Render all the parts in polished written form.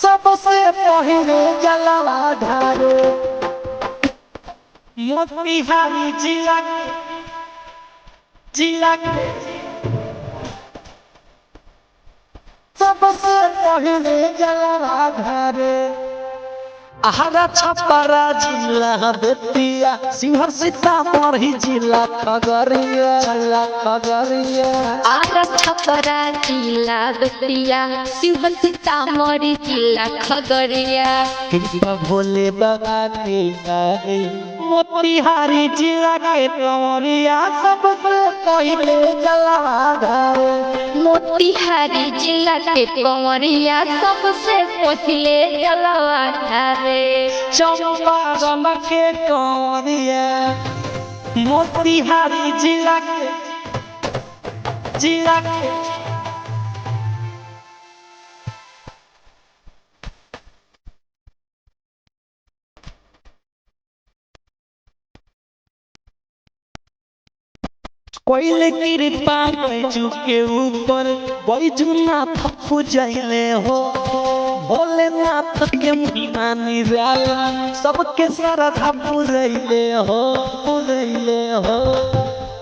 सबसे पहले जलवा ढारे मोतिहारी जिला सबसे पहले जलवा ढारे आहारा छपरा जिला बेतिया शिवहर सीतामढ़ी जिला खगड़िया आरा छपरा जिला बेतिया शिवहर सीतामढ़ी जिला खगड़िया भोले बाबा के मोतिहारी जिला के कंवरिया सबसे पहले जलवा ढारे मोतिहारी जिला के कंवरिया सबसे पहले जलवा ढारे चंपारण के कंवरिया मोतिहारी जिला के कोयले कृपा बैजू के ऊपर बैजूनाथ पूजैले हो भोलेनाथ के महिमा निराला सबके श्रद्धा पूरैले हो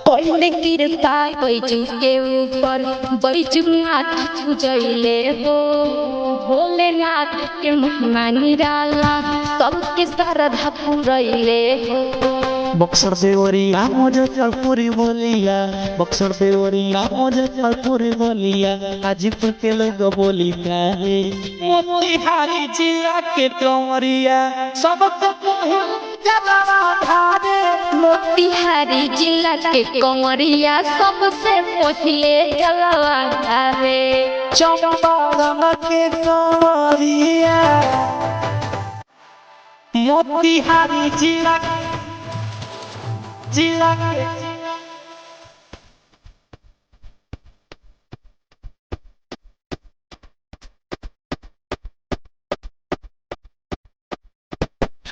कोयले कृपा बैजू के ऊपर बैजूनाथ पूजैले हो भोलेनाथ के महिमा निराला सबके श्रद्धा पूरैले हो बक्सर देवरिया मुझे चलपुरी बोलिया बक्सर देवरिया मुझे चलपुरी बोलिया हाजीपुर के लोग बोली मोतिहारी जिला के कंवरिया सबसे पहले जलवा ढारे मोतिहारी जिला के कंवरिया सबसे पहले जलवा ढारे चंपारण के कंवरिया मोतिहारी जिला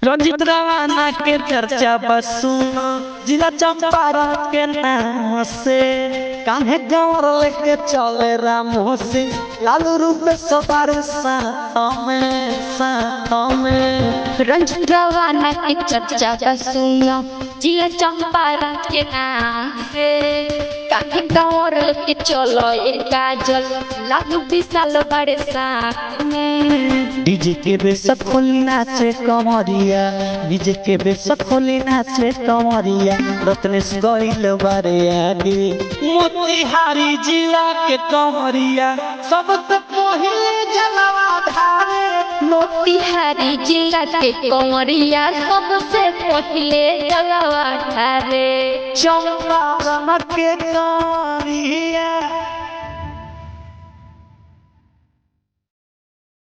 रंजित रवाना के चर्चा बसुनो जिला चंपारण के नाम से कान्हे गंवर लेके चले राम सिंह लालू रूप सवार साथ में रंजित रवाना की चर्चा का सुनो जिला चंपारण के नाम से कान्हे गंवर लेके चलो काजल लालू विशाल बड़े साथ में डीजे के बेसत खोली नाचे कमरिया डीजे के बेसत खोली नाचे कमरिया रत्नेश गइल बारे आगे मोतिहारी जिला के कमरिया सबसे पहले जलवा ढारे मोतिहारी जिला के कंवरिया सबसे पहले जलवा ढारे चंपारण के कंवरिया